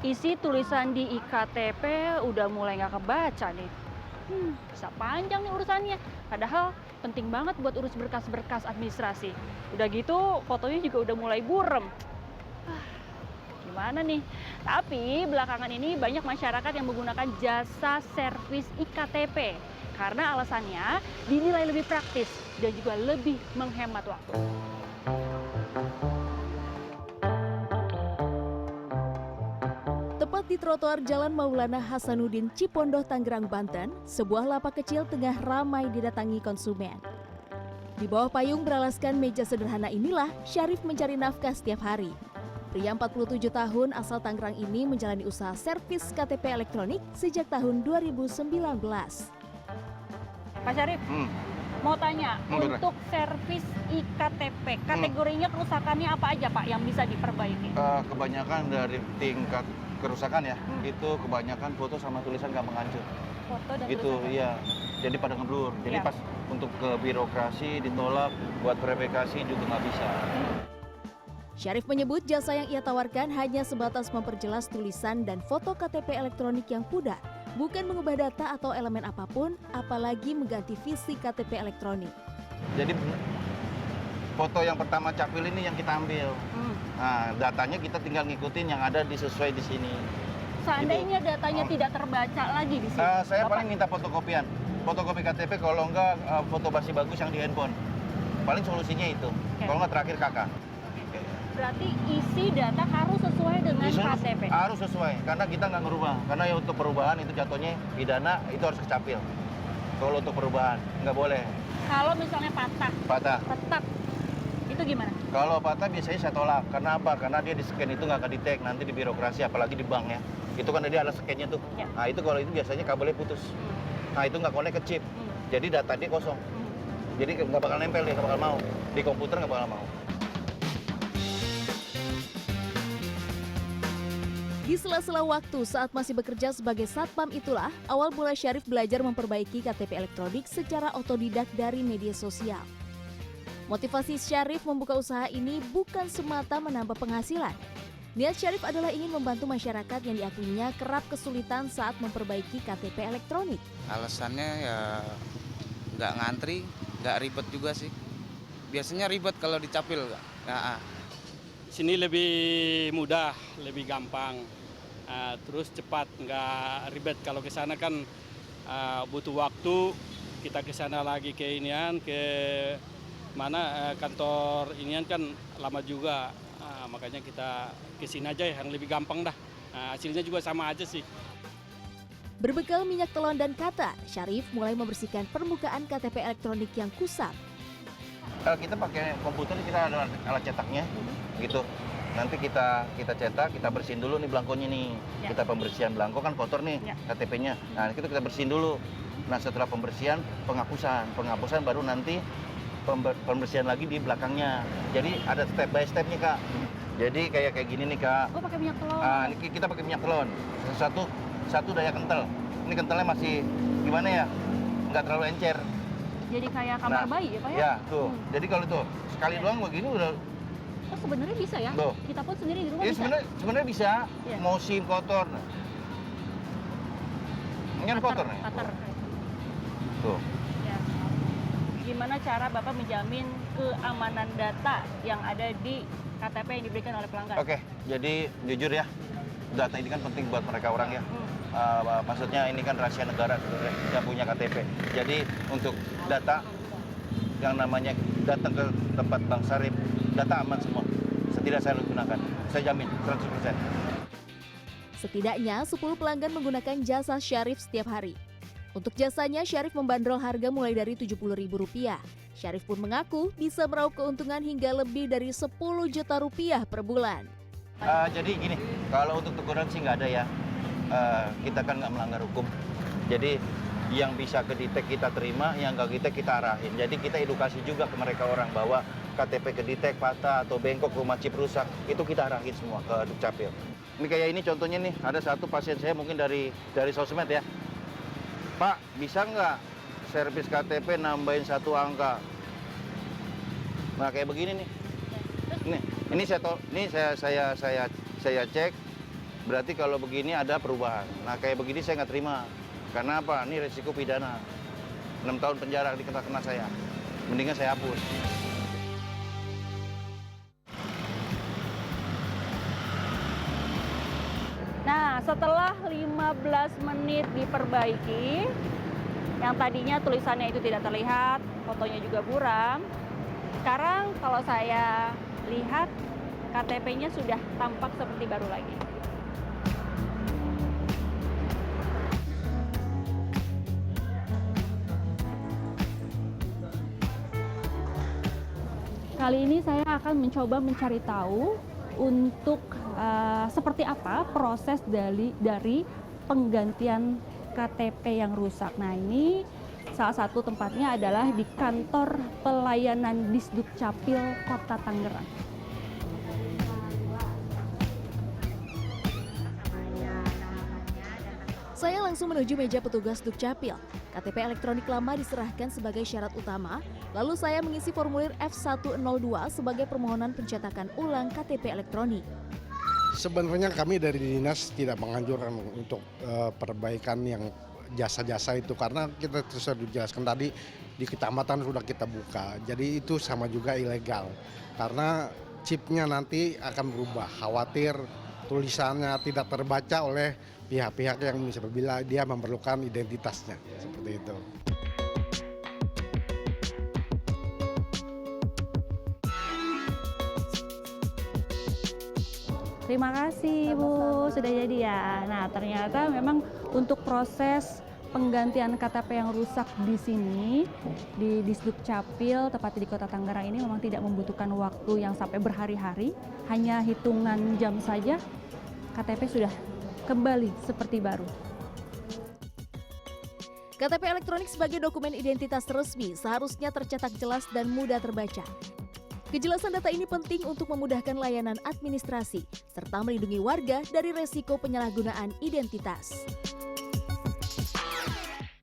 isi tulisan di iktp udah mulai nggak kebaca nih. Bisa panjang nih urusannya. Padahal penting banget buat urus berkas-berkas administrasi. Udah gitu fotonya juga udah mulai burem. Gimana nih? Tapi belakangan ini banyak masyarakat yang menggunakan jasa servis iktp. Karena alasannya dinilai lebih praktis dan juga lebih menghemat waktu. Tepat di trotoar Jalan Maulana Hasanuddin Cipondoh, Tangerang, Banten, sebuah lapak kecil tengah ramai didatangi konsumen. Di bawah payung beralaskan meja sederhana inilah Syarif mencari nafkah setiap hari. Pria 47 tahun asal Tangerang ini menjalani usaha servis KTP elektronik sejak tahun 2019. Pak Syarif, mau tanya, untuk servis iktp, kategorinya kerusakannya apa aja Pak yang bisa diperbaiki? Kebanyakan dari tingkat kerusakan ya, itu kebanyakan foto sama tulisan gampang hancur. Foto dan Gitu, tulisan. iya. Jadi pada ngeblur. Jadi Iya. pas untuk ke birokrasi ditolak, buat verifikasi juga nggak bisa. Syarif menyebut jasa yang ia tawarkan hanya sebatas memperjelas tulisan dan foto KTP elektronik yang pudar, bukan mengubah data atau elemen apapun, apalagi mengganti visi KTP elektronik. Jadi foto yang pertama capil ini yang kita ambil. Nah, datanya kita tinggal ngikutin yang ada sesuai di sini. Seandainya datanya tidak terbaca lagi di sini. Saya Bapak, paling minta fotokopian. Fotokopi KTP kalau enggak foto basi bagus yang di handphone. Paling solusinya itu. Kalau enggak terakhir kakak. berarti isi data harus sesuai dengan KTP. Harus sesuai, karena kita nggak ngerubah. Karena ya untuk perubahan itu jatuhnya pidana, itu harus kecapil. Kalau untuk perubahan, nggak boleh. Kalau misalnya patah, tetap, itu gimana? Kalau patah biasanya saya tolak. Karena apa? Karena dia di scan itu nggak kedetek nanti di birokrasi, apalagi di bank ya. Itu kan dia ada scan-nya tuh. Ya. Nah itu kalau itu biasanya kabelnya putus. Nah itu nggak connect ke chip. Jadi data dia kosong. Jadi nggak bakal nempel dia, nggak bakal mau. Di komputer nggak bakal mau. Di sela-sela waktu saat masih bekerja sebagai satpam itulah awal mula Syarif belajar memperbaiki KTP elektronik secara otodidak dari media sosial. Motivasi Syarif membuka usaha ini bukan semata menambah penghasilan. Niat Syarif adalah ingin membantu masyarakat yang diakuinya kerap kesulitan saat memperbaiki KTP elektronik. Alasannya ya nggak ngantri, nggak ribet juga sih. Biasanya ribet kalau dicapil. Sini lebih mudah, lebih gampang. Terus cepat, nggak ribet. Kalau ke sana kan butuh waktu, kita ke sana lagi ke inian, ke mana kantor inian kan lama juga. Makanya kita ke sini aja yang lebih gampang dah. Hasilnya juga sama aja sih. Berbekal minyak telon dan kata, Syarif mulai membersihkan permukaan KTP elektronik yang kusam. Kalau kita pakai komputer, kita ada alat cetaknya, gitu. Nanti kita cetak, kita bersihin dulu nih belangkonya nih. Ya. Kita pembersihan belangko kan kotor nih KTP-nya. Nah itu kita bersihin dulu. Nah setelah pembersihan, penghapusan baru nanti pembersihan lagi di belakangnya. Jadi ada step by stepnya Kak. Jadi kayak gini nih Kak. Oh pakai minyak telon. Ini kita pakai minyak telon. Satu daya kental. Ini kentalnya masih gimana ya? Nggak terlalu encer. Jadi kayak kamar bayi ya Pak ya? Ya tuh. Jadi kalau tuh sekali doang begini udah. Oh sebenarnya bisa ya? Loh. Kita pun sendiri di rumah Ini bisa? sebenarnya bisa. Iya. Mau SIM kotor. Ini kan kotor nih. Cutter. Tuh. Ya. Gimana cara Bapak menjamin keamanan data yang ada di KTP yang diberikan oleh pelanggan? Oke, jadi jujur ya, data ini kan penting buat mereka orang ya. Maksudnya ini kan rahasia negara sebenarnya yang punya KTP. Jadi untuk data yang namanya datang ke tempat Bang Syarif, data aman semua. Tidak saya gunakan, saya jamin 100%. Setidaknya 10 pelanggan menggunakan jasa Syarif setiap hari. Untuk jasanya, Syarif membandrol harga mulai dari Rp70.000. Syarif pun mengaku bisa meraup keuntungan hingga lebih dari Rp10 juta per bulan. Jadi gini, kalau untuk teguran sih nggak ada ya. Kita kan nggak melanggar hukum. Jadi yang bisa kedetek kita terima, yang nggak kedetek kita arahin. Jadi kita edukasi juga ke mereka orang bahwa KTP kedetek patah atau bengkok, rumah chip rusak, itu kita arahin semua ke Dukcapil. Ini kayak ini contohnya nih, ada satu pasien saya mungkin dari sosmed ya. Pak, bisa nggak servis KTP nambahin 1 angka? Nah kayak begini nih. Ini saya cek Berarti kalau begini ada perubahan. Nah kayak begini saya nggak terima. Karena apa? Ini resiko pidana. 6 tahun penjara dikena saya. Mendingan saya hapus. Nah, setelah 15 menit diperbaiki, yang tadinya tulisannya itu tidak terlihat, fotonya juga buram. Sekarang kalau saya lihat, KTP-nya sudah tampak seperti baru lagi. Kali ini saya akan mencoba mencari tahu untuk seperti apa proses dari penggantian KTP yang rusak. Nah, ini salah satu tempatnya adalah di kantor pelayanan Disdukcapil Kota Tangerang. Saya langsung menuju meja petugas Dukcapil. KTP elektronik lama diserahkan sebagai syarat utama, lalu saya mengisi formulir F102 sebagai permohonan pencetakan ulang KTP elektronik. Sebenarnya kami dari dinas tidak menganjurkan untuk perbaikan yang jasa-jasa itu, karena kita sudah dijelaskan tadi di kecamatan sudah kita buka, jadi itu sama juga ilegal karena chipnya nanti akan berubah, khawatir tulisannya tidak terbaca oleh pihak-pihak yang apabila dia memerlukan identitasnya, seperti itu. Terima kasih Bu, sudah jadi ya. Nah, ternyata memang untuk proses penggantian KTP yang rusak di sini, di Disdukcapil, tepatnya di Kota Tangerang ini memang tidak membutuhkan waktu yang sampai berhari-hari. Hanya hitungan jam saja, KTP sudah kembali seperti baru. KTP elektronik sebagai dokumen identitas resmi seharusnya tercetak jelas dan mudah terbaca. Kejelasan data ini penting untuk memudahkan layanan administrasi serta melindungi warga dari resiko penyalahgunaan identitas.